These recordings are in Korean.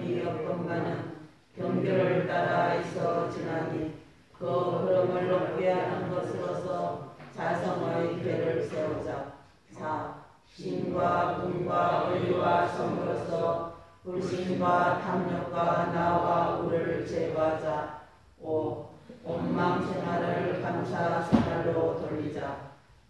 구름이 없건만은 경계를 따라 있어 지나니 그 흐름을 높게 하는 것으로서 자성의 계를 세우자. 4. 신과 궁과 의와 성으로서 불신과 탐욕과 나와 우를 제거하자. 5. 원망 생활을 감사 생활로 돌리자.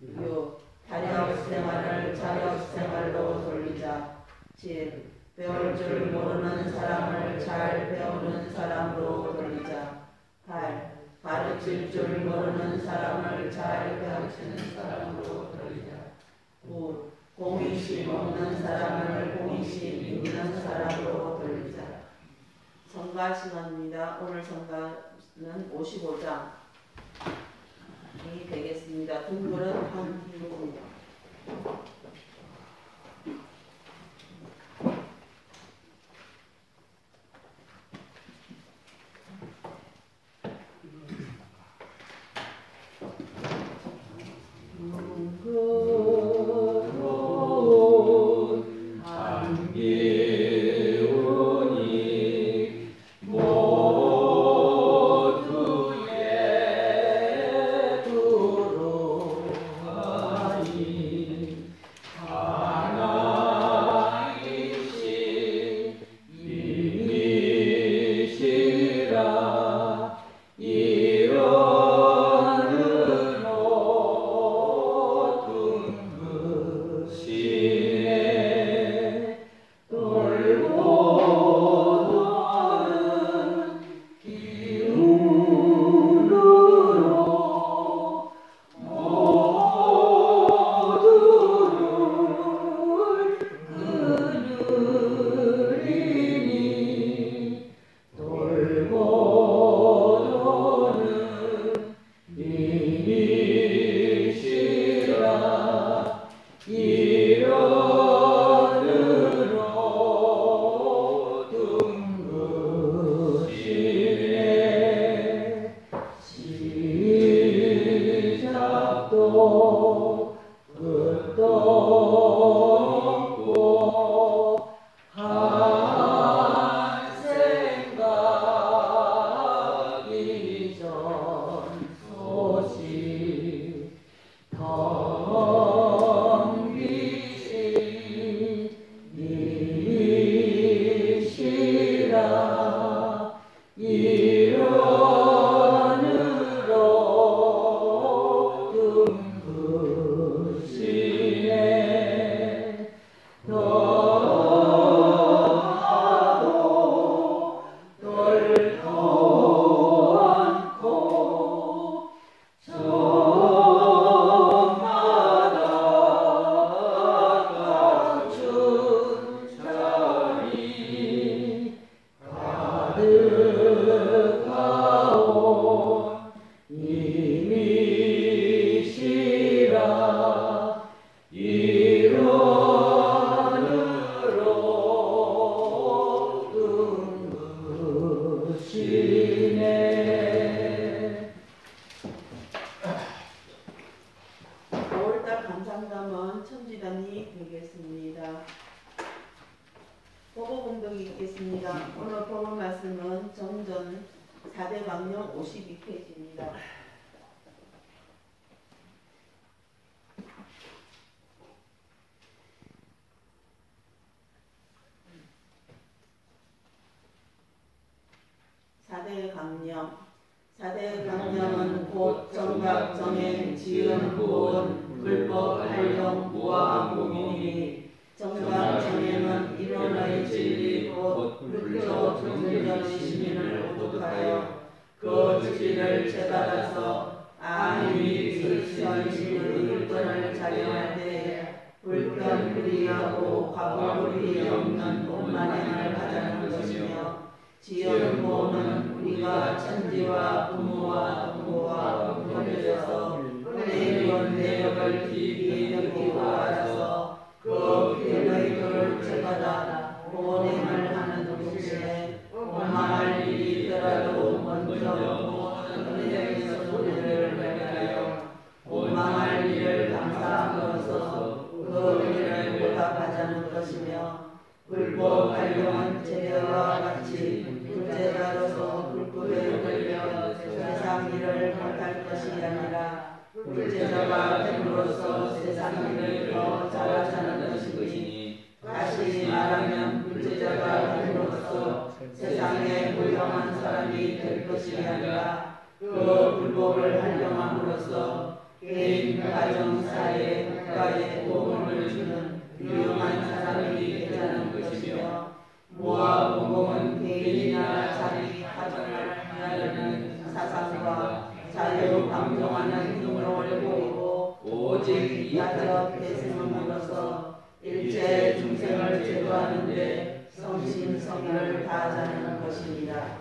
6. 타력 생활을 자력 생활로 돌리자. 7. 배울 줄 모르는 사람을 잘 배우는 사람으로 돌리자. 8. 가르칠 줄 모르는 사람을 잘 가르치는 사람으로 돌리자. 9. 공의심 없는 사람을 공의심 있는 사람으로 돌리자. 성가 시간입니다. 오늘 성가는 55장이 되겠습니다. 동물은 한국입니다. 오늘 본 말씀은 정전 4대 강령 52페이지입니다. 사대 강령은 곧 정각, 정행, 지은, 보은, 불법, 활용, 무아, 무공이 정각, 정행은 이론의 진리, 곧 불교 정전의 시민을 오독하여 그 진리를 제받아서 아님이 불신의 신의 율전을 자경할 때에 불편, 불의하고 과거 불의 없는 본만행을 하자는 것이며 지은 보는 우리가 천지와 부모와 동거와 분별해서 내리온 내력을 깊이 느끼고 알아서 그 기회의 도를 제받아 본행을 하는 동시에 오만할 일이 있더라도 먼저 모든 은혜에서 손해를 발견하여 오만할 일을 감사함으로써 그 은혜를 보답하자는 것이며 불법 활용 자가 됨으로써 세상을 더 잘하자는 것이니 다시 말하면 불제자가 됨으로써 세상에 불경한 사람이 될 것이 아니라 그 불법을 활용함으로써 개인, 가정, 사회, 국가에 도움을 주는 유용한 사람이 되자는 것이며 무아 공공은 개인이나 자기 가정을 하려는 사상과 자유방종하는 능력을 보이고 오직 이타적 대승함으로써 일체 중생을 제도하는 데 성심성의를 다하자는 것입니다.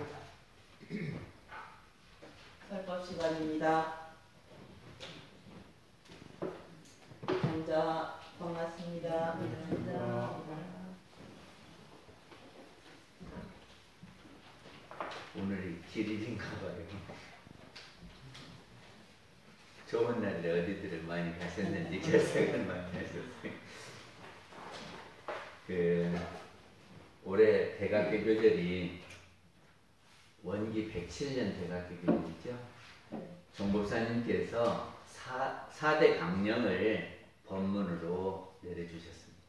설법 시간입니다. 먼저 반갑습니다. 오늘이 길일인가 봐요. 좋은 날에 어디들을 많이 가셨는지 결석을 많이 하셨어요. 올해 대각계 교절이 원기 107년 대각계 교절이죠. 종법사님께서 4대 강령을 법문으로 내려주셨습니다.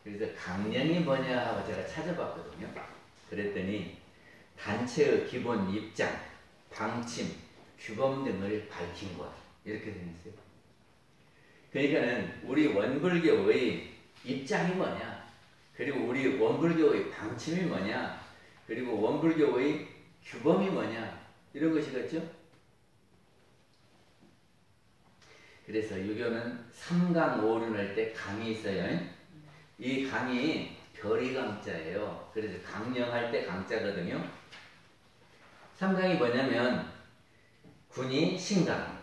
그래서 강령이 뭐냐 하고 제가 찾아봤거든요. 그랬더니 단체의 기본 입장, 방침, 규범 등을 밝힌 것 이렇게 되어 있어요. 그러니까는 우리 원불교의 입장이 뭐냐, 그리고 우리 원불교의 방침이 뭐냐, 그리고 원불교의 규범이 뭐냐, 이런 것이겠죠. 그래서 유교는 3강 5륜 할 때 강이 있어요. 이 강이 별이 강자예요. 그래서 강령할 때 강자거든요. 3강이 뭐냐면 군이 신강,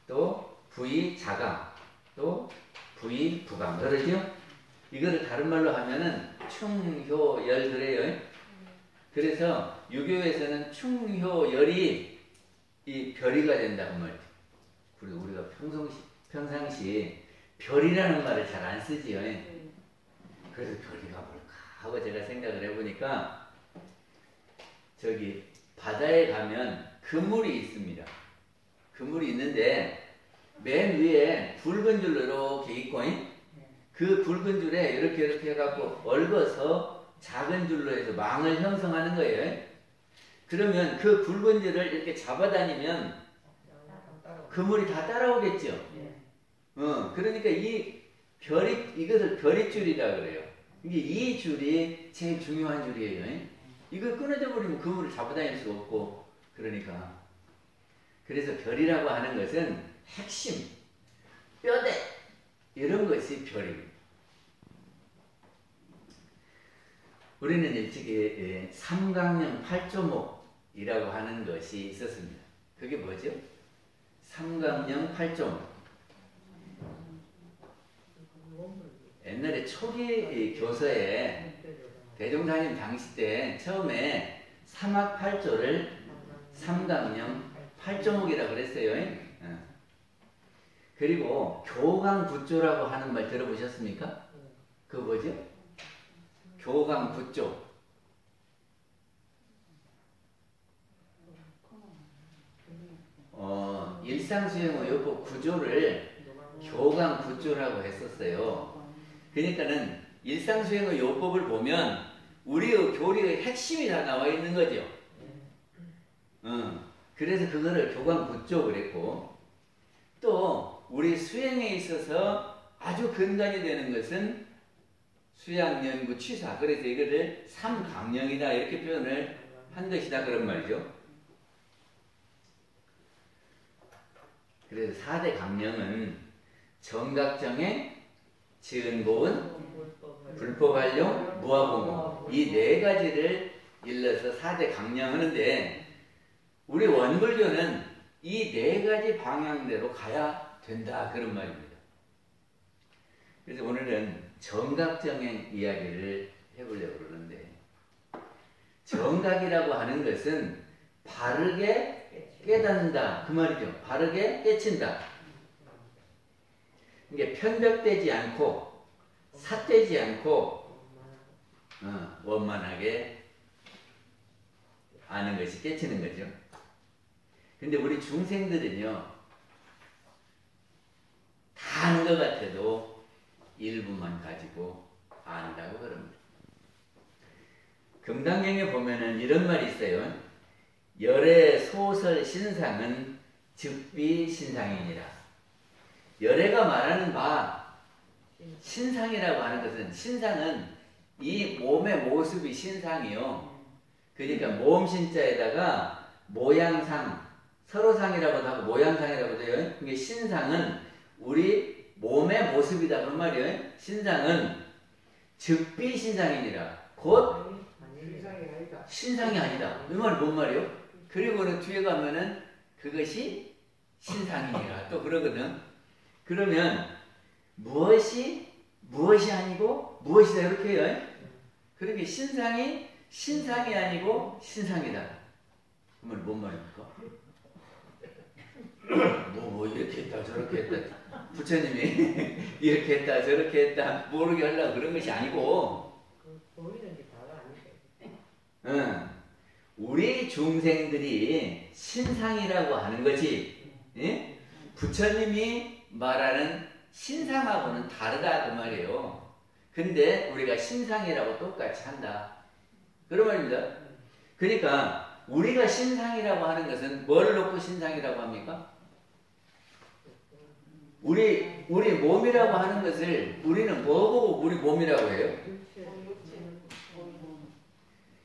또 부이 자강, 또 부이 부강 그러죠? 이거를 다른 말로 하면은 충효열 그래요. 그래서 유교에서는 충효열이 이 별이가 된다는 말이죠. 그리고 우리가 평상시 별이라는 말을 잘 안 쓰지요. 그래서 별이가 뭘까 하고 제가 생각을 해보니까 저기 바다에 가면 그물이 있습니다. 그물이 있는데 맨 위에 붉은 줄로 이렇게 있고 그 붉은 줄에 이렇게 해갖고 얽어서 작은 줄로 해서 망을 형성하는 거예요. 그러면 그 붉은 줄을 이렇게 잡아다니면 그물이 다 따라오겠죠. 그러니까 이것을 별이줄이라 그래요. 이게 이 줄이 제일 중요한 줄이에요. 이걸 끊어져 버리면 그물을 잡아다닐 수 없고, 그러니까. 그래서 별이라고 하는 것은 핵심, 뼈대, 이런 것이 별입니다. 우리는 일찍이 삼강령 팔조목이라고 하는 것이 있었습니다. 그게 뭐죠? 삼강령 팔조목. 옛날에 초기 교서에 대종사님 당시 때 처음에 삼학팔조를 삼강령 팔조목이라고 그랬어요. 그리고 교강구조라고 하는 말 들어보셨습니까? 그거 뭐죠? 교강구조. 일상수행의요법 구조를 교강구조라고 했었어요. 그러니까는 일상수행의 요법을 보면 우리의 교리의 핵심이 다 나와 있는 거죠. 그래서 그거를 교강구조 그랬고, 또 우리 수행에 있어서 아주 근간이 되는 것은 수양연구 취사, 그래서 이거를 삼강령이다 이렇게 표현을 한 것이다 그런 말이죠. 그래서 4대 강령은 정각정의, 지은보은, 불법활용, 무아공무, 이 네 가지를 일러서 4대 강령 하는데, 우리 원불교는 이 네 가지 방향대로 가야 된다 그런 말입니다. 그래서 오늘은 정각정의 이야기를 해보려고 그러는데, 정각이라고 하는 것은 바르게 깨닫는다 그 말이죠. 바르게 깨친다. 이게 편벽되지 않고 삿되지 않고 원만하게 아는 것이 깨치는 거죠. 근데 우리 중생들은요, 아는 것 같아도 일부만 가지고 안다고 그럽니다. 금당경에 보면은 이런 말이 있어요. 열의 소설 신상은 즉비 신상이니라. 열애가 말하는 바 신상이라고 하는 것은, 신상은 이 몸의 모습이 신상이요. 그러니까 모음신자에다가 모양상, 서로상이라고도 하고 모양상이라고도 해요. 그게 신상은 우리 몸의 모습이다 그런 말이에요. 신상은 즉비 신상이니라. 곧 신상이 아니다. 이 말이 뭔 말이요? 그리고는 뒤에 가면은 그것이 신상이니라 또 그러거든. 그러면 무엇이 아니고 무엇이다 이렇게 해요. 그러니까 신상이 아니고 신상이다. 그러면 뭔 말입니까? 뭐 이렇게 했다 저렇게 했다 부처님이 이렇게 했다 저렇게 했다 모르게 하려고 그런 것이 아니고, 보이는 게 다가 아니죠. 우리 중생들이 신상이라고 하는 거지. 예? 부처님이 말하는 신상하고는 다르다 그 말이에요. 근데 우리가 신상이라고 똑같이 한다 그런 말입니다. 그러니까 우리가 신상이라고 하는 것은 뭘 놓고 신상이라고 합니까? 우리 몸이라고 하는 것을 우리는 뭐 보고 우리 몸이라고 해요?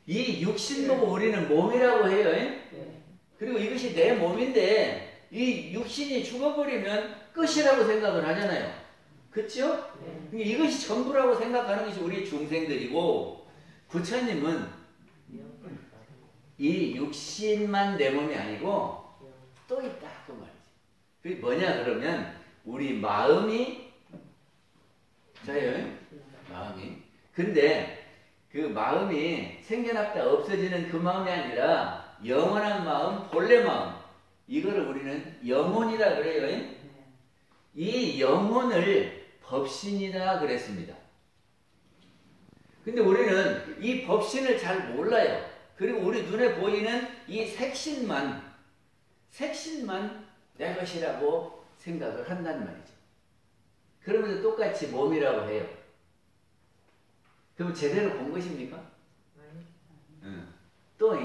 이 육신 보고 우리는 몸이라고 해요. 그리고 이것이 내 몸인데 이 육신이 죽어버리면 끝이라고 생각을 하잖아요. 그렇죠? 이것이 전부라고 생각하는 것이 우리 중생들이고, 부처님은 이 육신만 내 몸이 아니고 또 있다 그 말이지. 그게 뭐냐 그러면 우리 마음이 저예요. 마음이. 근데 그 마음이 생겨났다 없어지는 그 마음이 아니라 영원한 마음, 본래 마음, 이거를 우리는 영혼이라 그래요. 이 영혼을 법신이라 그랬습니다. 근데 우리는 이 법신을 잘 몰라요. 그리고 우리 눈에 보이는 이 색신만 내 것이라고 생각을 한다는 말이죠. 그러면서 똑같이 몸이라고 해요. 그럼 제대로 본 것입니까? 또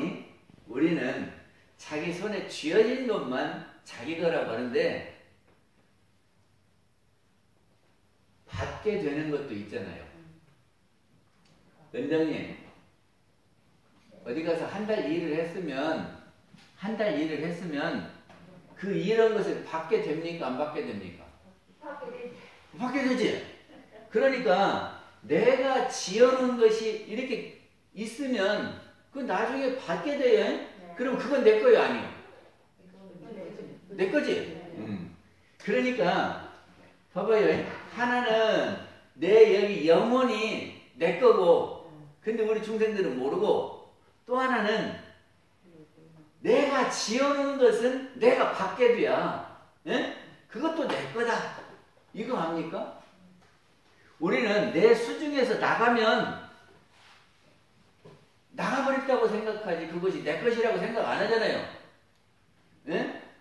우리는 자기 손에 쥐어진 것만 자기 거라고 하는데 받게 되는 것도 있잖아요. 원장님 어디 가서 한 달 일을 했으면 그 일한 것을 받게 됩니까? 안 받게 됩니까? 받게 되지. 그러니까 내가 지어놓은 것이 이렇게 있으면 그 나중에 받게 돼요. 그럼 그건 내 거예요, 아니요? 내 거지. 그러니까 봐봐요. 하나는 내 여기 영혼이 내 거고, 근데 우리 중생들은 모르고, 또 하나는 내가 지어놓은 것은 내가 받게 돼야, 그것도 내 거다. 이거 압니까? 우리는 내 수중에서 나가버렸다고 생각하지 그것이 내 것이라고 생각 안 하잖아요.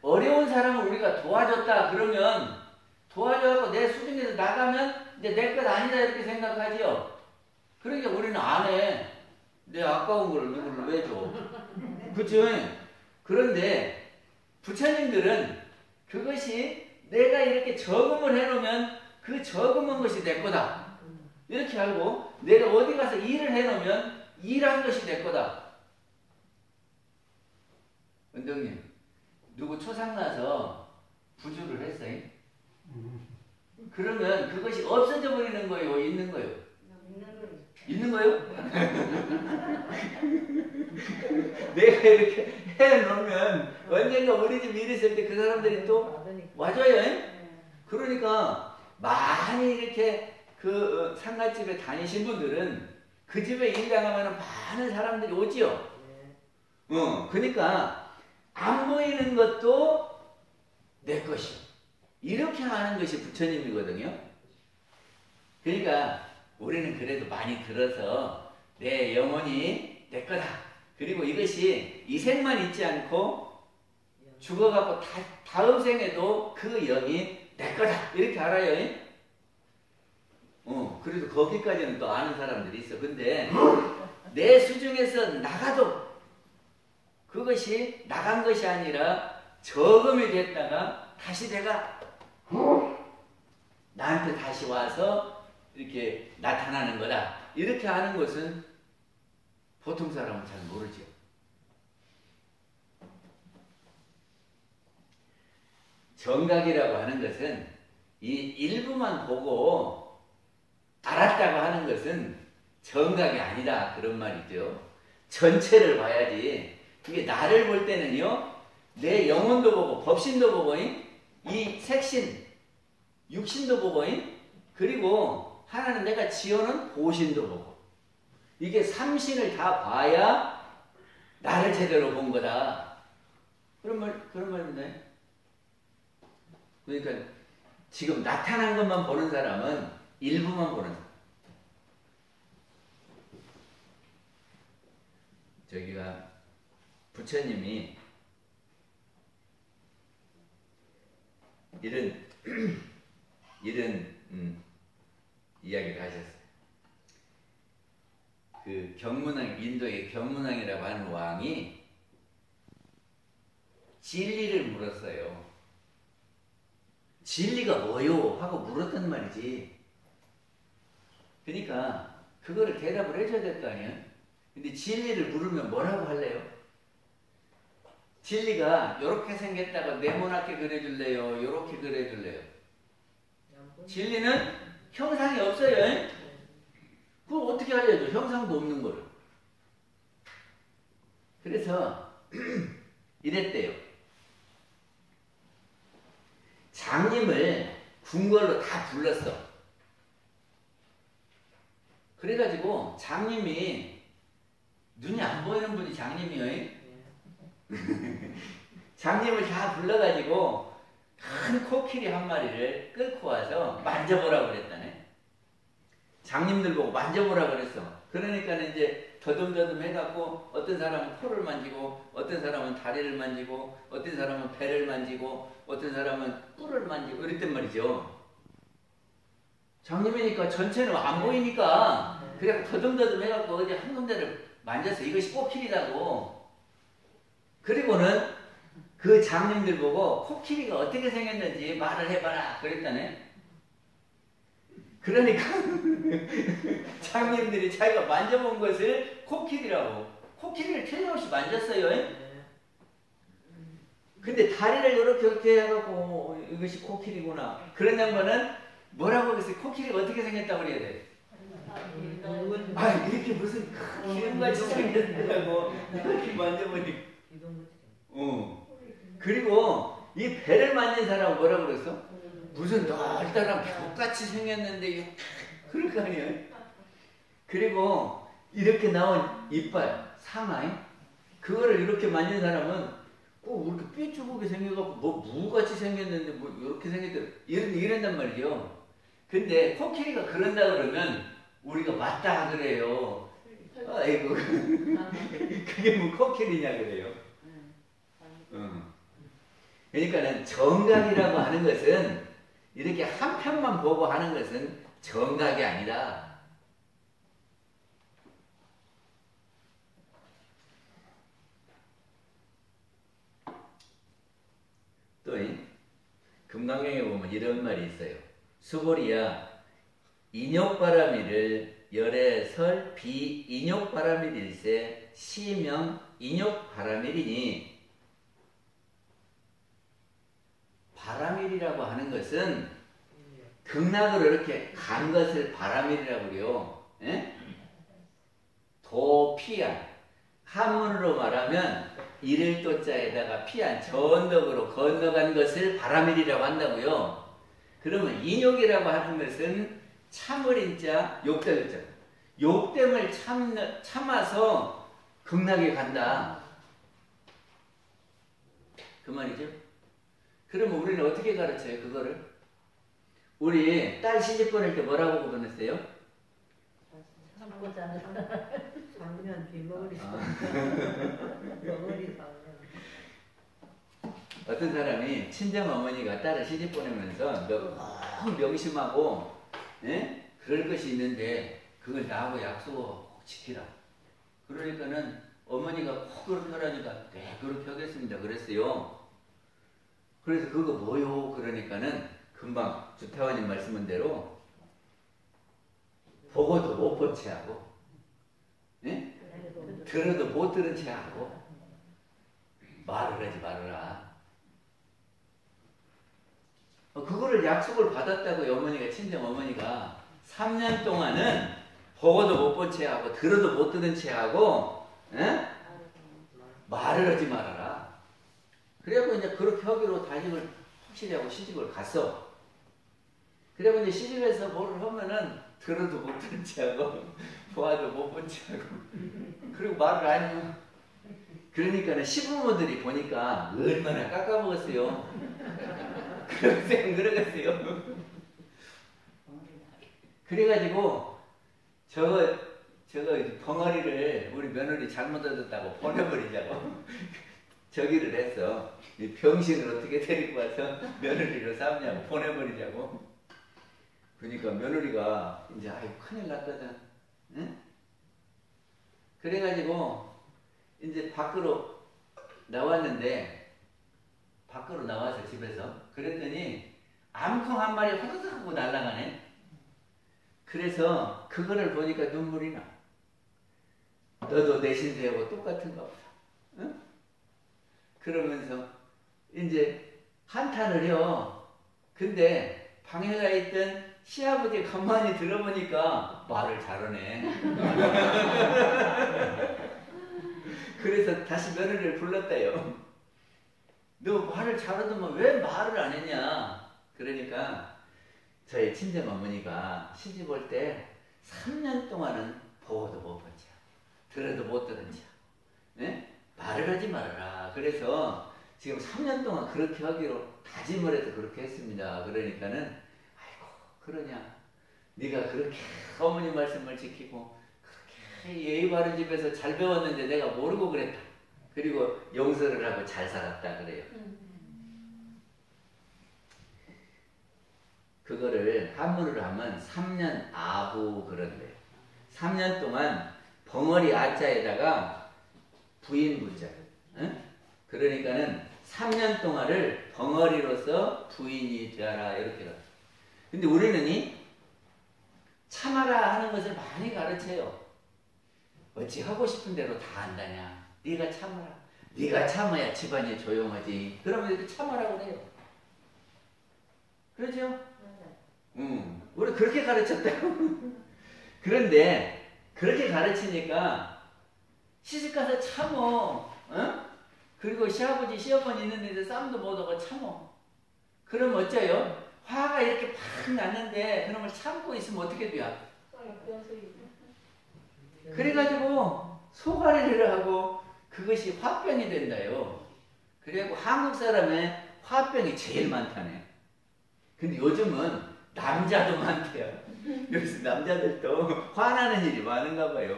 어려운 사람을 우리가 도와줬다 그러면 도와줘갖고 내 수중에서 나가면 이제 내 것 아니다 이렇게 생각하지요. 그러니까 우리는 안 해. 내 아까운 걸 누구를 왜 줘? 그쵸? 그런데 부처님들은 그것이 내가 이렇게 저금을 해놓으면 그 저금한 것이 내 거다. 이렇게 알고 내가 어디 가서 일을 해놓으면 일한 것이 내 거다. 원장님 누구 초상나서 부주를 했어요? 그러면 그것이 없어져 버리는 거예요? 있는 거예요? 있는 거예요? 내가 이렇게 해놓으면 언젠가 우리 집 일 있을 때 그 사람들이 또 와줘요. 그러니까 많이 이렇게 그 상가집에 다니신 분들은 그 집에 일당하면 많은 사람들이 오지요. 그러니까 안 보이는 것도 내 것이요. 이렇게 하는 것이 부처님이거든요. 그러니까 우리는 그래도 많이 들어서 내 영혼이 내 거다. 그리고 이것이 이 생만 있지 않고 죽어갖고 다음 생에도 그 영이 내 거다 이렇게 알아요. 그래도 거기까지는 또 아는 사람들이 있어. 근데 내 수중에서 나가도 그것이 나간 것이 아니라 저금이 됐다가 다시 내가 나한테 다시 와서 이렇게 나타나는 거다. 이렇게 하는 것은 보통 사람은 잘 모르죠. 정각이라고 하는 것은 이 일부만 보고 알았다고 하는 것은 정각이 아니다. 그런 말이죠. 전체를 봐야지. 이게 나를 볼 때는요, 내 영혼도 보고, 법신도 보고, 이 색신, 육신도 보고, 그리고 하나는 내가 지어놓은 보신도 보고, 이게 삼신을 다 봐야 나를 제대로 본 거다. 그런 말입니다. 그러니까 지금 나타난 것만 보는 사람은 일부만 보는 사람. 저기가 부처님이 이런 이야기를 하셨어요. 그 경문왕, 인도의 경문왕이라고 하는 왕이 진리를 물었어요. 진리가 뭐요? 하고 물었단 말이지. 그러니까 그거를 대답을 해줘야 될 거 아니에요? 근데 진리를 물으면 뭐라고 할래요? 진리가 이렇게 생겼다고 네모나게 그려줄래요? 이렇게 그려줄래요? 진리는 형상이 없어요. 그걸 어떻게 알려줘? 형상도 없는 거를. 그래서 이랬대요. 장님을 궁궐로 다 불렀어. 그래가지고 장님이 눈이 안 보이는 분이 장님이에요. 장님을 다 불러가지고 큰 코끼리 한 마리를 끌고 와서 만져보라고 그랬다네. 장님들 보고 만져보라고 그랬어. 그러니까 이제 더듬더듬 해갖고 어떤 사람은 코를 만지고 어떤 사람은 다리를 만지고 어떤 사람은 배를 만지고 어떤 사람은 뿔을 만지고 이랬단 말이죠. 장님이니까 전체는 안 보이니까 그냥 더듬더듬 해갖고 어디 한 군데를 만져서 이것이 코끼리라고. 그리고는 그 장님들 보고 코끼리가 어떻게 생겼는지 말을 해봐라 그랬다네. 그러니까 장님들이 자기가 만져본 것을 코끼리라고. 코끼리를 틀림없이 만졌어요. 근데 다리를 이렇게 해갖고 이것이 코끼리구나. 그런 양반은 뭐라고 그랬어요? 코끼리가 어떻게 생겼다고 그래야 돼? 이렇게 무슨 기름같이 생겼다고 이렇게 만져보니. 그리고 이 배를 만진 사람은 뭐라고 그랬어? 무슨 널따란 벽같이 생겼는데 그럴 거 아니에요? 그리고 이렇게 나온 이빨, 상하이 그거를 이렇게 만진 사람은 꼭 이렇게 삐쭈하게 생겨갖고 뭐 무같이 생겼는데 뭐 이렇게 생겼다 이런단 말이죠. 근데 코끼리가 그런다 그러면 우리가 맞다 그래요. 아이고 그게 뭐 코끼리냐 그래요. 그러니까는 정각이라고 하는 것은 이렇게 한 편만 보고 하는 것은 정각이 아니다. 또 금강경에 보면 이런 말이 있어요. 수고리야 인욕바라미를 열애설 비인욕바라밀일세 시명 인욕바라밀이니. 바라밀이라고 하는 것은 극락으로 이렇게 간 것을 바라밀이라고 그래요. 예? 도피안 한문으로 말하면 이를 도자에다가 피안 전덕으로 건너간 것을 바라밀이라고 한다고요. 그러면 인욕이라고 하는 것은 참을 인자 욕됨자 욕됨을 참아서 극락에 간다 그 말이죠. 그러면 우리는 어떻게 가르쳐요? 그거를? 우리 딸 시집 보낼 때 뭐라고 보냈어요? 참고자 장면 뒷머리 머리 장면 어떤 사람이 친정 어머니가 딸을 시집 보내면서 너무 명심하고, 예? 그럴 것이 있는데 그걸 나하고 약속을 꼭 지키라. 그러니까는 어머니가 꼭 그렇게 하라니까 네 그렇게 하겠습니다 그랬어요. 그래서 그거 뭐요? 그러니까는 금방 주태환님 말씀한 대로 보고도 못 본 채 하고, 예? 들어도 못 들은 채 하고, 말을 하지 말아라. 그거를 약속을 받았다고 어머니가, 친정 어머니가 3년 동안은 보고도 못 본 채 하고 들어도 못 들은 채 하고, 에? 말을 하지 말아라. 그래갖고 이제 그렇게 하기로 다짐을 확실히 하고 시집을 갔어. 그래고 이제 시집에서 뭐를 하면은 들어도 못 들은 채 하고 보아도 못 본 채 하고 그리고 말을 안 해요. 그러니까는 시부모들이 보니까 얼마나 깎아먹었어요. 그러겠어요. 그래가지고 저거 벙어리를 우리 며느리 잘못 얻었다고 보내버리자고 저기를 했어. 이 병신을 어떻게 데리고 와서 며느리로 삼냐고 보내버리자고. 그러니까 며느리가 이제 아이고 큰일 났거든. 응? 그래가지고 이제 밖으로 나왔는데, 밖으로 나와서 집에서 그랬더니 암콩 한 마리 호드득 하고 날아가네. 그래서 그거를 보니까 눈물이 나. 너도 내 신세하고 똑같은가 보다. 응? 그러면서 이제 한탄을 해요. 근데 방에가 있던 시아버지 가만히 들어보니까 말을 잘하네. 그래서 다시 며느리를 불렀다요. 너 말을 잘하더만 왜 말을 안 했냐? 그러니까 저희 친정 어머니가 시집 올 때 3년 동안은 보고도 못 본 채, 들어도 못 들은 채, 네? 말을 하지 말아라. 그래서 지금 3년 동안 그렇게 하기로 다짐을 해서 그렇게 했습니다. 그러니까는 아이고 그러냐? 네가 그렇게 어머니 말씀을 지키고 그렇게 예의 바른 집에서 잘 배웠는데 내가 모르고 그랬다. 그리고 용서를 하고 잘 살았다 그래요. 그거를 한문으로 하면 3년 아부 그런데요. 3년 동안 벙어리 아자에다가 부인 부자. 응? 그러니까는 3년 동안을 벙어리로서 부인이 되라 이렇게 가르쳐. 근데 우리는 참아라 하는 것을 많이 가르쳐요. 어찌 하고 싶은 대로 다 한다냐. 네가 참아라. 네가 참아야 집안이 조용하지. 그러면 이렇게 참아라고 그래요. 그렇죠? 우리 그렇게 가르쳤다고. 그런데 그렇게 가르치니까 시집가서 참어. 어? 그리고 시아버지 시어머니 있는 데서 쌈도 못 오고 참어. 그럼 어째요? 화가 이렇게 팍 났는데 그놈을 참고 있으면 어떻게 돼요? 그래가지고 소가리를 하고 그것이 화병이 된다요. 그래갖고 한국 사람의 화병이 제일 많다네. 근데 요즘은 남자도 많대요. 여기서 남자들도 화나는 일이 많은가 봐요.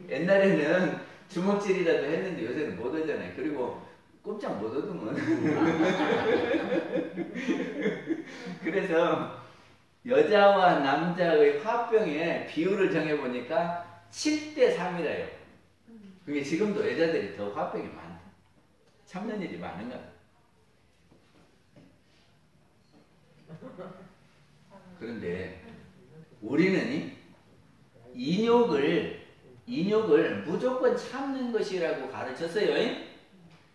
옛날에는 주먹질이라도 했는데 요새는 못 하잖아요. 그리고 꼼짝 못 하더만. 그래서 여자와 남자의 화병의 비율을 정해보니까 7대3이래요. 그게 지금도 여자들이 더 화병이 많다. 참는 일이 많은가 봐요. 그런데 우리는 인욕을 무조건 참는 것이라고 가르쳤어요.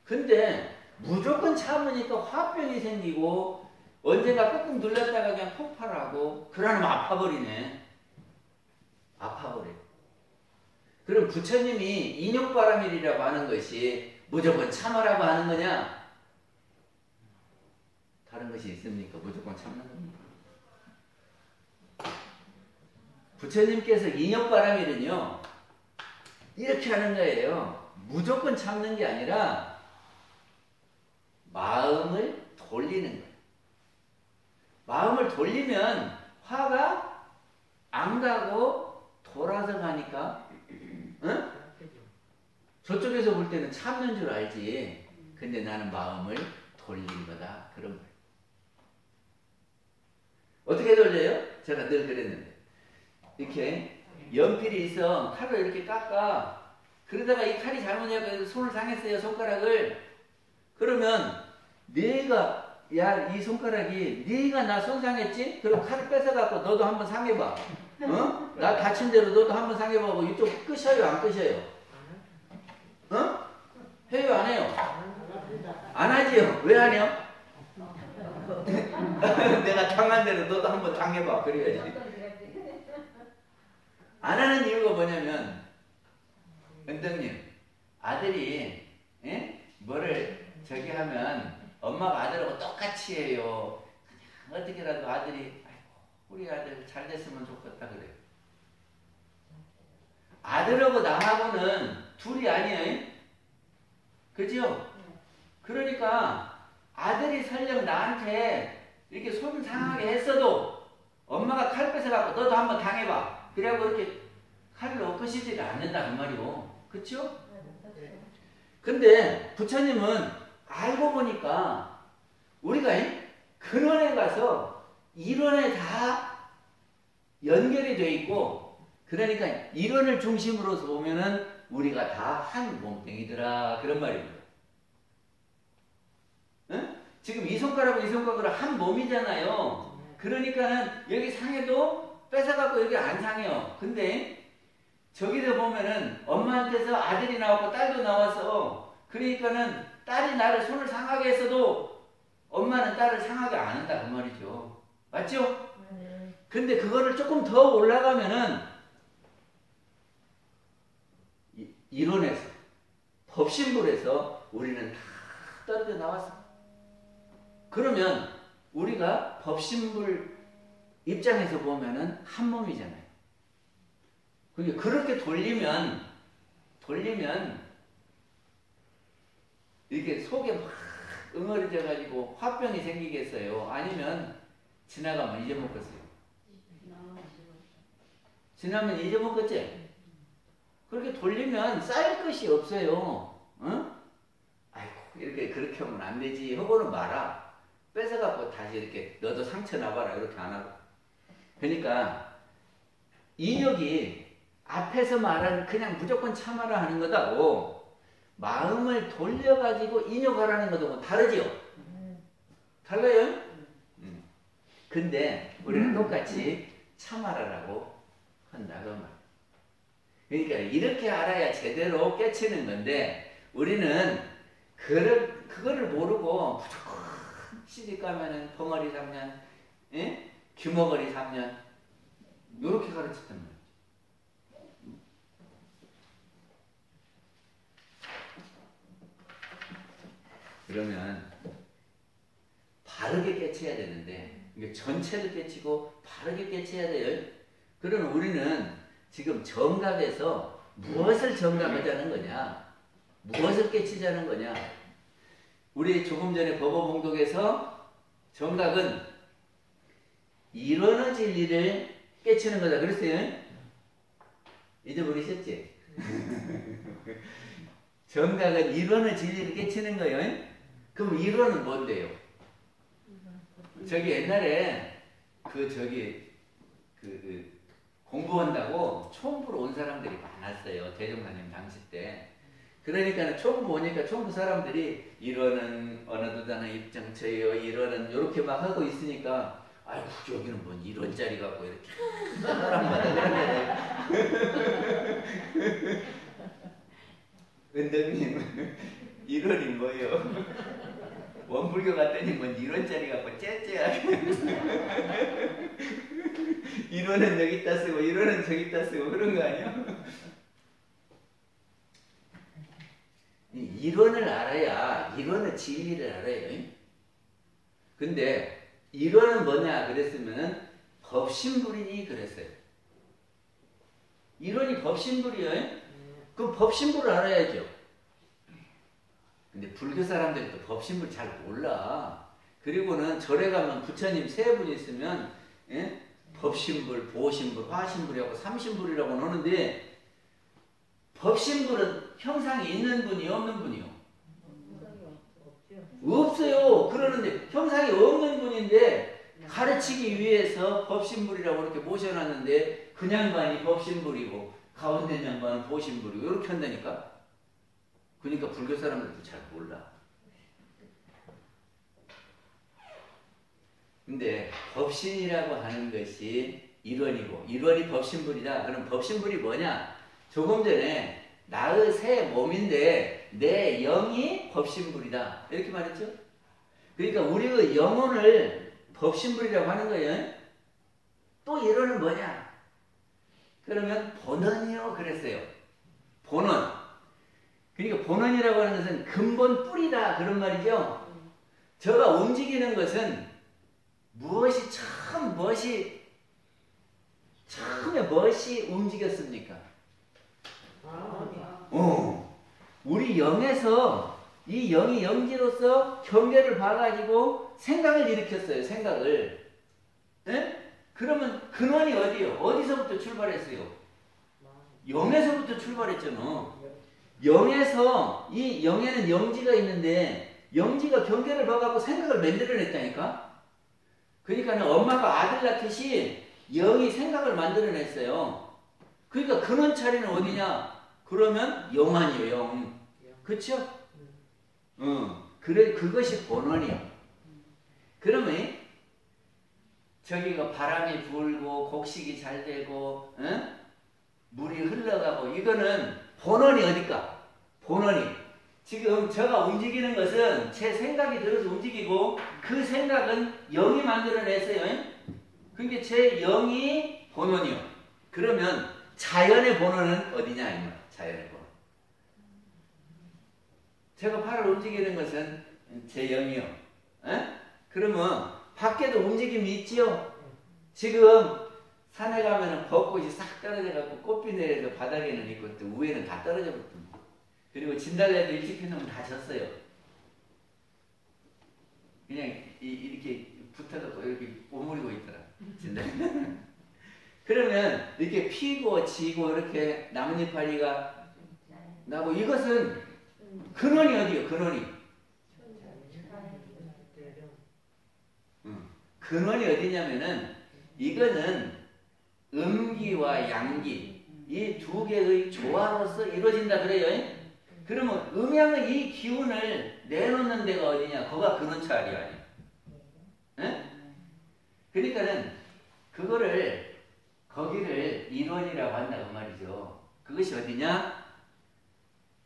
근데 무조건 참으니까 화병이 생기고 언젠가 꾹꾹 눌렀다가 그냥 폭발하고 그러면 아파버리네. 아파버려. 그럼 부처님이 인욕바람일이라고 하는 것이 무조건 참으라고 하는 거냐? 다른 것이 있습니까? 무조건 참는 겁니다. 부처님께서 인욕바람일은요 이렇게 하는 거예요. 무조건 참는 게 아니라 마음을 돌리는 거예요. 마음을 돌리면 화가 안 가고 돌아서 가니까, 응? 저쪽에서 볼 때는 참는 줄 알지. 근데 나는 마음을 돌린 거다. 그런 말. 어떻게 돌려요? 제가 늘 그랬는데 이렇게 연필이 있어 칼로 이렇게 깎아. 그러다가 이 칼이 잘못해서 손을 상했어요. 손가락을. 그러면 네가 야 이 손가락이 네가 나 손 상했지? 그럼 칼을 뺏어갖고 너도 한번 상해봐. 어? 나 다친 대로 너도 한번 상해보고 이쪽 끄셔요? 안 끄셔요? 어? 해요? 안 해요? 안 하지요? 왜 안 해요? 내가 당한 대로 너도 한번 당해봐. 그래야지. 안 하는 이유가 뭐냐면 은덕님 아들이 뭐를 저기 하면 엄마가 아들하고 똑같이 해요. 그냥 어떻게라도 아들이 아이고 우리 아들 잘 됐으면 좋겠다 그래요. 아들하고 남하고는 둘이 아니에요. 그죠? 그러니까 아들이 설령 나한테 이렇게 손 상하게 했어도 엄마가 칼 뺏어갖고 너도 한번 당해봐. 그래갖고 이렇게 칼을 엎으시지를 않는다 그 말이오. 그쵸? 근데 부처님은 알고 보니까 우리가 근원에 가서 이론에 다 연결이 돼 있고 그러니까 이론을 중심으로 보면은 우리가 다 한 몸뚱이더라 그런 말입니다. 응? 지금 이 손가락과 이 손가락으로 한 몸이잖아요. 그러니까는 여기 상해도 뺏어갖고 여기 안 상해요. 근데 저기도 보면은 엄마한테서 아들이 나왔고 딸도 나와서 그러니까는 딸이 나를 손을 상하게 했어도 엄마는 딸을 상하게 안 한다 그 말이죠. 맞죠? 근데 그거를 조금 더 올라가면은 이론에서 법신불에서 우리는 다 떨어져 나왔어. 그러면 우리가 법신불 입장에서 보면은 한 몸이잖아요. 그렇게 돌리면 이렇게 속에 막 응어리져 가지고 화병이 생기겠어요? 아니면 지나가면 잊어먹겠어요? 지나면 잊어먹겠지? 그렇게 돌리면 쌓일 것이 없어요. 응? 아이고 이렇게 그렇게 하면 안 되지 하고는 말아. 뺏어갖고 다시 이렇게 너도 상처 나봐라 이렇게 안 하고. 그러니까 인욕이 앞에서 말하는 그냥 무조건 참아라 하는 거다고 마음을 돌려가지고 인욕하라는 것하고 다르지요? 달라요? 근데 우리는 똑같이 참아라라고 한다고 말. 그러니까 이렇게 알아야 제대로 깨치는 건데 우리는 그거를 모르고 무조건 시집 가면은 벙어리 3년, 규머거리 3년 요렇게 가르쳤단 말이에요. 그러면 바르게 깨쳐야 되는데 이게 전체를 깨치고 바르게 깨쳐야 돼요. 그러면 우리는 지금 정각에서 무엇을 정각하자는 거냐? 무엇을 깨치자는 거냐? 우리 조금 전에 법어봉독에서 정각은 이론의 진리를 깨치는 거다 그랬어요. 잊어버리셨지? 정각은 이론의 진리를 깨치는 거예요. 그럼 이론은 뭔데요? 저기 옛날에 공부한다고 총부로 온 사람들이 많았어요. 대종사님 당시 때. 그러니까 총부 오니까 총부 사람들이 이론은 어느 도단의 입장처예요. 이론은 이렇게 막 하고 있으니까 아이고 여기는 뭔 이론짜리 갖고 이렇게 사람마다 그러네. 은덕님 이론이 뭐예요? 원불교 갔더니 뭔 이론짜리 갖고 째째하게 이론은 여기다 쓰고 이론은 저기다 쓰고 그런 거 아니야? 이론을 알아야 이론의 진리를 알아요. 근데 이론은 뭐냐 그랬으면 법신불이니 그랬어요. 이론이 법신불이에요. 그럼 법신불을 알아야죠. 근데 불교 사람들이 또 법신불 잘 몰라. 그리고는 절에 가면 부처님 세 분 있으면 법신불, 보신불, 화신불이라고 삼신불이라고 하는데 법신불은 형상이 있는 분이 없는 분이요? 없어요. 그러는데 형상이 없는 분인데 가르치기 위해서 법신불이라고 이렇게 모셔놨는데 그냥 반이 법신불이고 가운데 양반은 보신불이고 이렇게 한다니까. 그러니까 불교 사람들도 잘 몰라. 근데 법신이라고 하는 것이 일원이고 일원이 법신불이다. 그럼 법신불이 뭐냐? 조금 전에 나의 새 몸인데 내 영이 법신불이다. 이렇게 말했죠? 그러니까 우리의 영혼을 법신불이라고 하는 거예요. 또 일원은 뭐냐? 그러면 본원이요 그랬어요. 본원. 그러니까 본원이라고 하는 것은 근본 뿌리다 그런 말이죠. 저가 움직이는 것은 처음에 무엇이 움직였습니까? 우리 영에서 이 영이 영지로서 경계를 봐가지고 생각을 일으켰어요. 생각을. 예? 그러면 근원이 어디요? 어디서부터 출발했어요? 영에서부터 출발했잖아. 영에서 이 영에는 영지가 있는데 영지가 경계를 봐갖고 생각을 만들어냈다니까. 그러니까 엄마가 아들 낳듯이 영이 생각을 만들어냈어요. 그러니까 근원 차리는 어디냐? 그러면 영 아니에요. 영. 그렇죠? 그래 그것이 본원이요. 그러면 저기가 바람이 불고 곡식이 잘 되고 물이 흘러가고 이거는 본원이 어딜까? 본원이. 지금 제가 움직이는 것은 제 생각이 들어서 움직이고 그 생각은 영이 만들어냈어요. 그러니까 제 영이 본원이요. 그러면 자연의 본원은 어디냐? 이 말. 자연의 본원. 제가 팔을 움직이는 것은 제 영이요. 그러면 밖에도 움직임이 있지요. 지금 산에 가면은 벚꽃이 싹 떨어져갖고 꽃비 내려서 바닥에는 있고 또 위에는 다 떨어져 버렸습니다. 그리고 진달래도 일찍 피우면 다 졌어요. 그냥 이렇게 붙어갖고 이렇게 오므리고 있더라. 진달래. 그러면 이렇게 피고 지고 이렇게 나뭇잎파리가 나고 이것은 근원이 어디요? 근원이. 근원이 어디냐면은 이거는 음기와 양기 이 두 개의 조화로서 이루어진다 그래요. 그러면 음양의 이 기운을 내놓는 데가 어디냐? 거가 근원차리 아니야. 그러니까는 거기를 일원이라고 한다고 말이죠. 그것이 어디냐?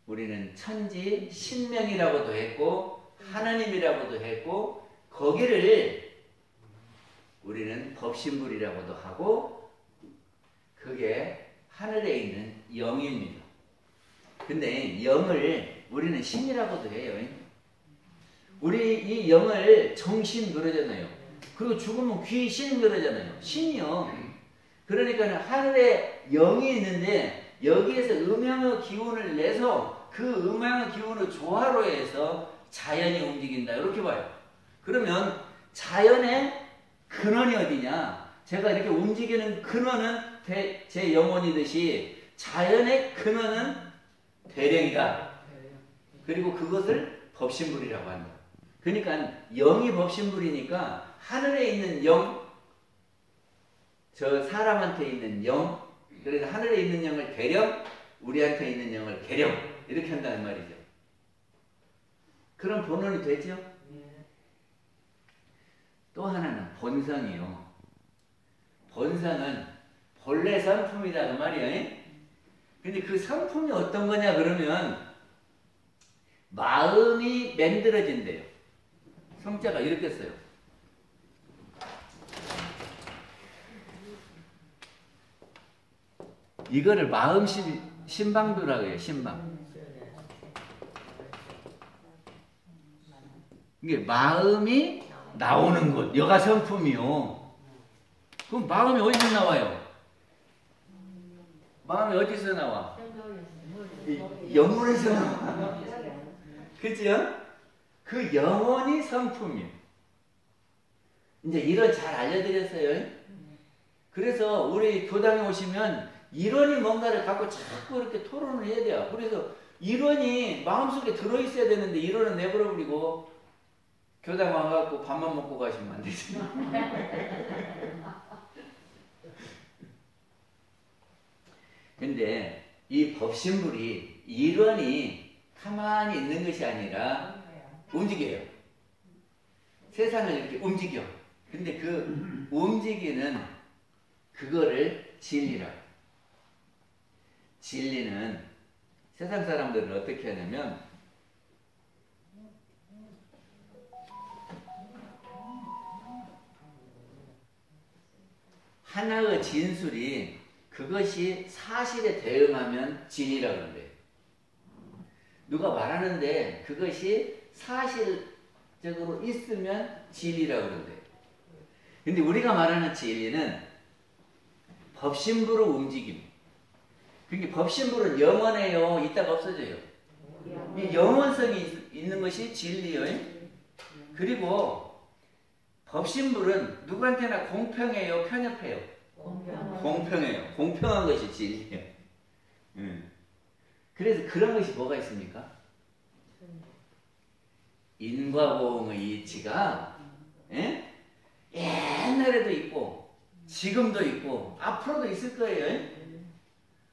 우리는 천지 신명이라고도 했고 하나님이라고도 했고 거기를 우리는 법신불이라고도 하고 그게 하늘에 있는 영입니다. 근데 영을 우리는 신이라고도 해요. 우리 이 영을 정신 그러잖아요. 그리고 죽으면 귀신 그러잖아요. 신이요. 그러니까 하늘에 영이 있는데 여기에서 음양의 기운을 내서 그 음양의 기운을 조화로 해서 자연이 움직인다. 이렇게 봐요. 그러면 자연의 근원이 어디냐? 제가 이렇게 움직이는 근원은 제 영혼이듯이 자연의 근원은 대령이다. 그리고 그것을 법신불이라고 한다. 그러니까 영이 법신불이니까 하늘에 있는 영, 저 사람한테 있는 영, 그래서 하늘에 있는 영을 대령, 우리한테 있는 영을 계령 이렇게 한다는 말이죠. 그런 본원이 되죠. 또 하나는 본성이요. 본성은 본래 성품이다 그 말이에요. 근데 그 성품이 어떤 거냐 그러면 마음이 만들어진대요. 성자가 이렇게 써요. 이거를 마음 신방도라고 해요. 신방. 이게 마음이 나오는 것. 여가 성품이요. 그럼 마음이 어디서 나와요? 마음이 어디서 나와? 영혼에서 나와. 그죠? 그 영혼이 성품이에요. 이제 이런 잘 알려드렸어요. 그래서 우리 교당에 오시면 이론이 뭔가를 갖고 자꾸 이렇게 토론을 해야 돼요. 그래서 이론이 마음속에 들어있어야 되는데 이론은 내버려버리고 교당 와갖고 밥만 먹고 가시면 안 되지. 근데 이 법신불이 이론이 가만히 있는 것이 아니라 움직여요. 세상을 이렇게 움직여. 근데 그 움직이는 그거를 진리라고. 진리는 세상 사람들은 어떻게 하냐면 하나의 진술이 그것이 사실에 대응하면 진이라고 그런대요. 누가 말하는데 그것이 사실적으로 있으면 진리라고 그런대요. 근데 우리가 말하는 진리는 법신부로 움직임. 그러니까 법신부는 영원해요. 있다가 없어져요. 이 영원성이 있는 것이 진리예요. 그리고 법신불은 누구한테나 공평해요, 편협해요? 공평해요. 공평한 것이 진리예요. 그래서 그런 것이 뭐가 있습니까? 인과보응의 이치가 옛날에도 있고 지금도 있고 앞으로도 있을 거예요.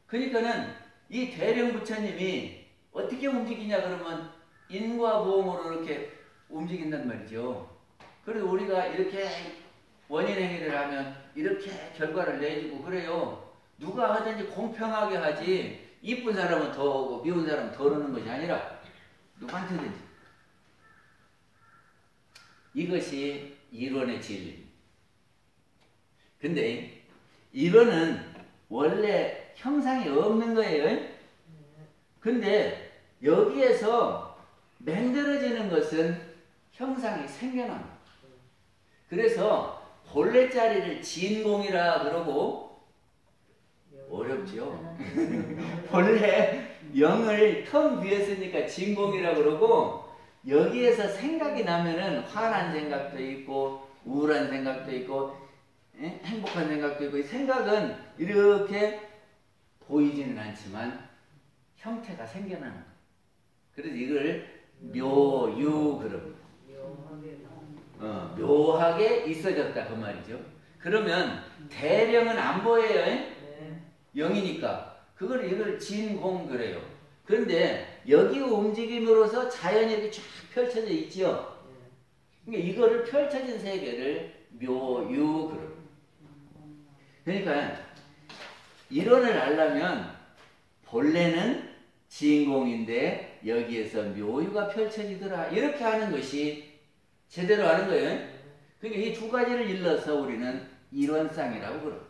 그러니까는 이 대령 부처님이 어떻게 움직이냐 그러면 인과보응으로 이렇게 움직인단 말이죠. 그래서 우리가 이렇게 원인 행위를 하면 이렇게 결과를 내주고 그래요. 누가 하든지 공평하게 하지 이쁜 사람은 더 오고 미운 사람은 더 오는 것이 아니라 누구한테든지. 이것이 이론의 진리입니다. 근데 이론은 원래 형상이 없는 거예요. 근데 여기에서 만들어지는 것은 형상이 생겨납니다. 그래서 본래 자리를 진공이라 그러고 어렵죠. 본래 영을 텅 비었으니까 진공이라 그러고 여기에서 생각이 나면은 화난 생각도 있고 우울한 생각도 있고 행복한 생각도 있고 이 생각은 이렇게 보이지는 않지만 형태가 생겨나는 거예요. 그래서 이걸 묘유 그럽니다. 묘하게 있어졌다 그 말이죠. 그러면 대령은 안 보여요. 영이니까 이걸 진공 그래요. 그런데 여기 움직임으로서 자연이 이렇게 쫙 펼쳐져 있지요. 그러니까 이거를 펼쳐진 세계를 묘유 그래요. 그러니까 이론을 알려면 본래는 진공인데 여기에서 묘유가 펼쳐지더라 이렇게 하는 것이 제대로 하는 거예요. 그러니까 이 두 가지를 일러서 우리는 이론상이라고 그래요.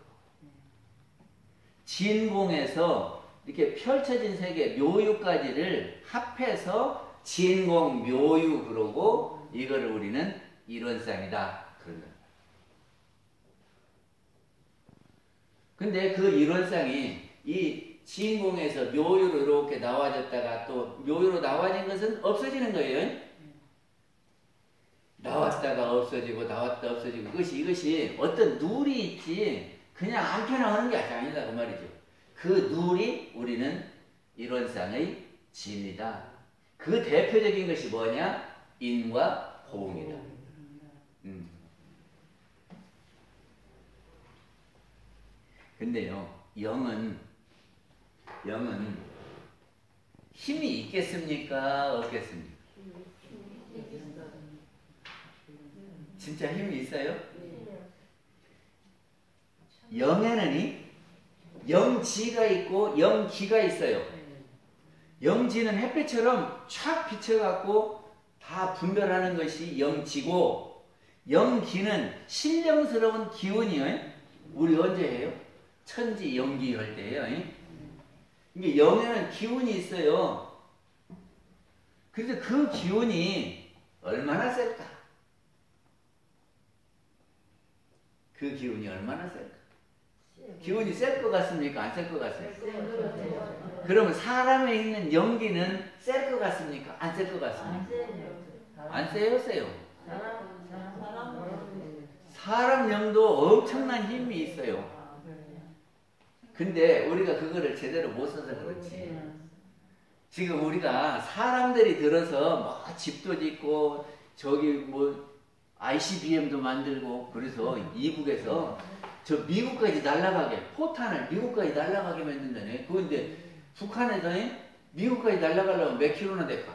진공에서 이렇게 펼쳐진 세계 묘유까지를 합해서 진공 묘유 그러고 이거를 우리는 이론상이다 그런 거예요. 근데 그 이론상이 이 진공에서 묘유로 이렇게 나와졌다가 또 묘유로 나와진 것은 없어지는 거예요. 나왔다가 없어지고 나왔다 없어지고 이것이 어떤 누리 있지 그냥 안게 나오는 게 아니다 그 말이죠. 그 누리 우리는 이론상의 진리다. 그 대표적인 것이 뭐냐? 인과 보응이다. 근데요 영은 힘이 있겠습니까? 없겠습니까? 진짜 힘이 있어요? 영에는 영지가 있고 영기가 있어요. 영지는 햇빛처럼 촥 비춰갖고 다 분별하는 것이 영지고 영기는 신령스러운 기운이에요. 우리 언제 해요? 천지 영기 할 때예요. 이게 영에는 기운이 있어요. 그래서 그 기운이 얼마나 셀까? 그 기운이 얼마나 셀까? 기운이 셀 것 같습니까? 안 셀 것 같습니까? 그러면 사람에 있는 영기는 셀 것 같습니까? 안 셀 것 같습니까? 안 세요? 세요? 사람 영도 엄청난 힘이 있어요. 근데 우리가 그거를 제대로 못 써서 그렇지. 지금 우리가 사람들이 들어서 뭐 집도 짓고 저기 뭐 ICBM도 만들고 그래서 이북에서 저 미국까지 날아가게 포탄을 미국까지 날아가게 만든다네. 그건데 북한에서 미국까지 날아가려면 몇 킬로나 될까?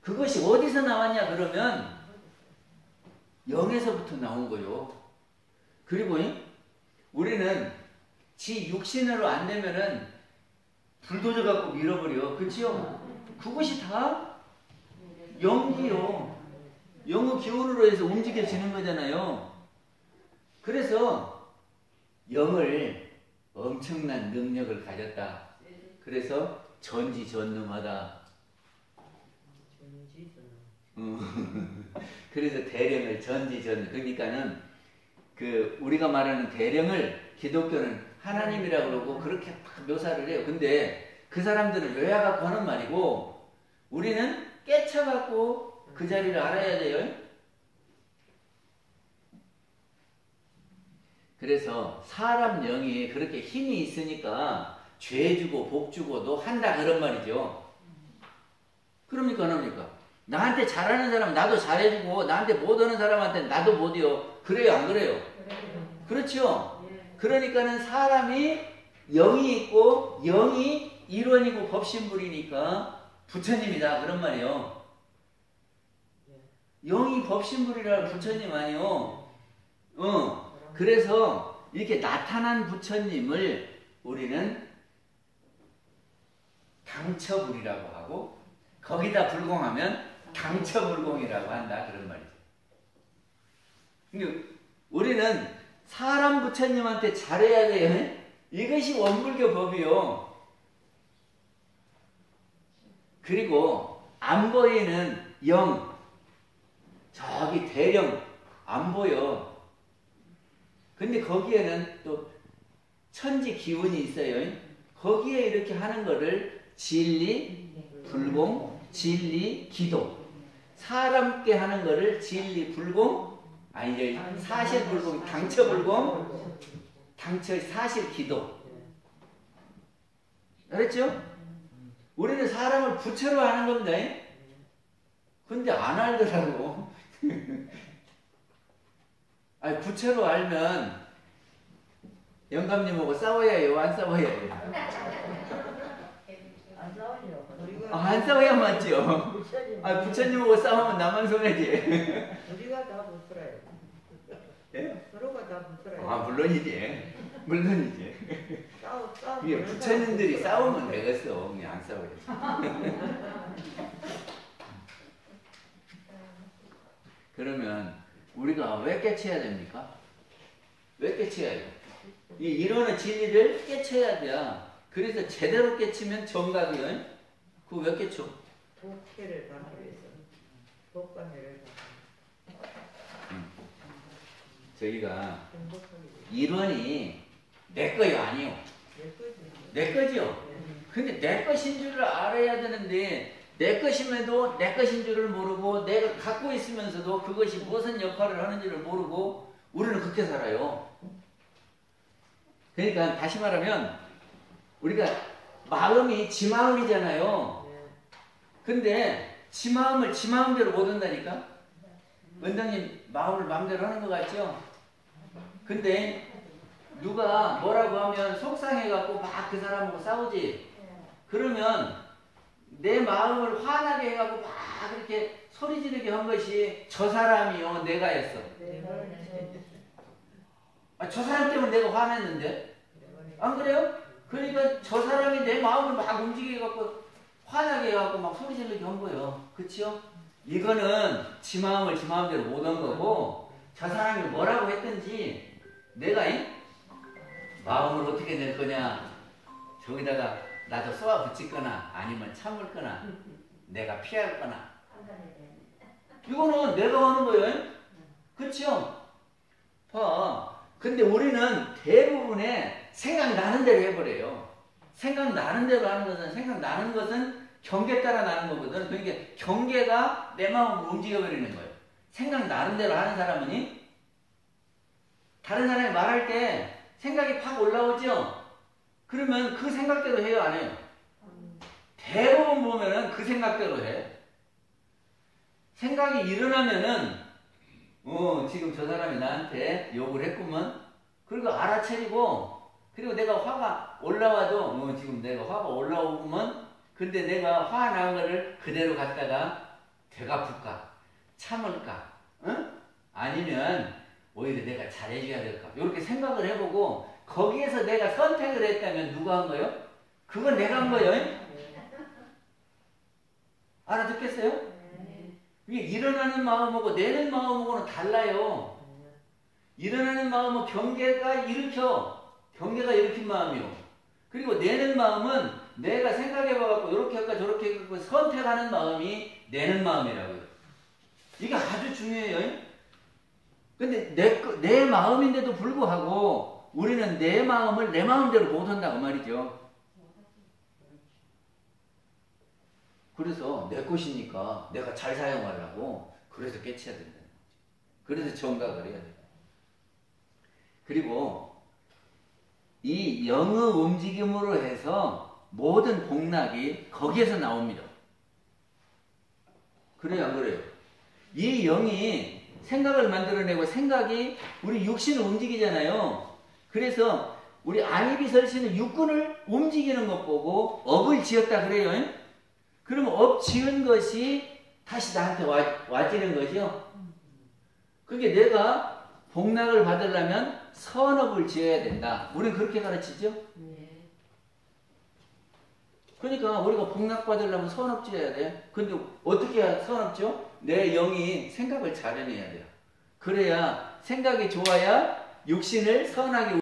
그것이 어디서 나왔냐 그러면 영에서부터 나온 거요. 그리고 우리는 지 육신으로 안 되면은 불도저 갖고 밀어버려. 그치요? 그것이 다 영이요. 영의 기운으로 해서 움직여지는 거잖아요. 그래서 영을 엄청난 능력을 가졌다. 그래서 전지전능하다. 그래서 대령을 전지전능. 그러니까는 그 우리가 말하는 대령을 기독교는 하나님이라고 그러고 그렇게 막 묘사를 해요. 근데 그 사람들은 외화갖고 하는 말이고 우리는 깨쳐갖고 그 자리를 알아야 돼요. 그래서 사람 영이 그렇게 힘이 있으니까 죄 주고 복 주고도 한다 그런 말이죠. 그럽니까 안 합니까? 나한테 잘하는 사람 나도 잘해주고 나한테 못하는 사람한테 나도 못해요. 그래요 안 그래요? 그렇죠? 그러니까는 사람이 영이 있고 영이 일원이고 법신불이니까 부처님이다 그런 말이에요. 영이 법신불이라는 부처님 아니요. 그래서 이렇게 나타난 부처님을 우리는 당처불이라고 하고 거기다 불공하면 당처불공이라고 한다 그런 말이죠. 근데 우리는 사람 부처님한테 잘해야 돼요. 이것이 원불교 법이요. 그리고 안 보이는 영 저기 대령 안 보여. 근데 거기에는 또 천지 기운이 있어요. 거기에 이렇게 하는 거를 진리, 불공, 진리, 기도. 사람께 하는 거를 진리, 불공, 아니 사실 불공, 당처 불공, 당처 사실 기도. 알았죠? 우리는 사람을 부처로 하는 겁니다. 근데 안 알더라고. 아니 부처로 알면 영감님하고 싸워야 해요? 안 싸워야 해요? 안 싸워요. 안 싸워야 맞죠? 아 부처님하고 싸우면 나만 손해지. 우리가 다 부처라요. 예? 서로가 다 부처라요. 아 물론이지. 물론이지. 싸워. 이게 부처님들이 싸우면 되겠어. 그냥 안 싸워야지. 그러면 우리가 왜 깨쳐야 됩니까? 왜 깨쳐야 돼요? 이 이론의 진리를 깨쳐야 돼요. 그래서 제대로 깨치면 정각이요. 그거 왜 깨쳐? 독해를 받기 위해서. 독과 해를 저희가 행복하게 이론이 내 거요 아니요. 내 거죠. 근데 내 것인 줄을 알아야 되는데 내 것임에도 내 것인 줄을 모르고 내가 갖고 있으면서도 그것이 무슨 역할을 하는지를 모르고 우리는 그렇게 살아요. 그러니까 다시 말하면 우리가 마음이 지 마음이잖아요. 근데 지 마음을 지 마음대로 못 한다니까? 원장님 마음을 마음대로 하는 것 같죠? 근데 누가 뭐라고 하면 속상해갖고 막 그 사람하고 싸우지? 그러면 내 마음을 화나게 해갖고 막 이렇게 소리 지르게 한 것이 저 사람이요 내가 했어. 아, 저 사람 때문에 내가 화냈는데? 안 그래요? 그러니까 저 사람이 내 마음을 막 움직이게 해갖고 화나게 해갖고 막 소리 지르게 한 거예요. 그치요? 이거는 지 마음을 지 마음대로 못 한 거고 저 사람이 뭐라고 했든지 내가 마음을 어떻게 낼 거냐 저기다가 나도 쏘아 붙이거나 아니면 참을 거나 내가 피할 거나 이거는 내가 하는 거예요. 그치요? 봐. 근데 우리는 대부분의 생각나는 대로 해버려요. 생각나는 대로 하는 것은 경계 따라 나는 거거든. 그러니까 경계가 내 마음을 움직여버리는 거예요. 생각나는 대로 하는 사람은 다른 사람이 말할 때 생각이 팍 올라오죠? 그러면 그 생각대로 해요, 안 해요? 대부분 보면은 그 생각대로 해. 생각이 일어나면은 지금 저 사람이 나한테 욕을 했구먼. 그리고 알아차리고, 그리고 내가 화가 올라와도 지금 내가 화가 올라오구먼. 근데 내가 화 난 거를 그대로 갖다가 되갚을까? 참을까? 응? 아니면 오히려 내가 잘해줘야 될까? 이렇게 생각을 해보고 거기에서 내가 선택을 했다면 누가 한 거요? 그건 내가 한 거요. 알아듣겠어요? 이게 일어나는 마음하고 내는 마음하고는 달라요. 일어나는 마음은 경계가 일으킨 마음이요. 그리고 내는 마음은 내가 생각해봐갖고 이렇게 할까 저렇게 할까 선택하는 마음이 내는 마음이라고요. 이게 아주 중요해요. 근데 내 마음인데도 불구하고 우리는 내 마음을 내 마음대로 못한다고 말이죠. 그래서 내 것이니까 내가 잘 사용하려고 그래서 깨쳐야 된다는 거죠. 그래서 정각을 해야 돼요. 그리고 이 영의 움직임으로 해서 모든 복락이 거기에서 나옵니다. 그래요, 안 그래요? 이 영이 생각을 만들어내고 생각이 우리 육신을 움직이잖아요. 그래서 우리 안이비설신은 육군을 움직이는 것 보고 업을 지었다 그래요. 그러면 업 지은 것이 다시 나한테 와지는 거죠. 그게 내가 복락을 받으려면 선업을 지어야 된다. 우리는 그렇게 가르치죠. 그러니까 우리가 복락 받으려면 선업 지어야 돼. 근데 어떻게 해야 선업죠? 내 영이 생각을 잘 해내야 돼요. 그래야 생각이 좋아야 육신을 선하게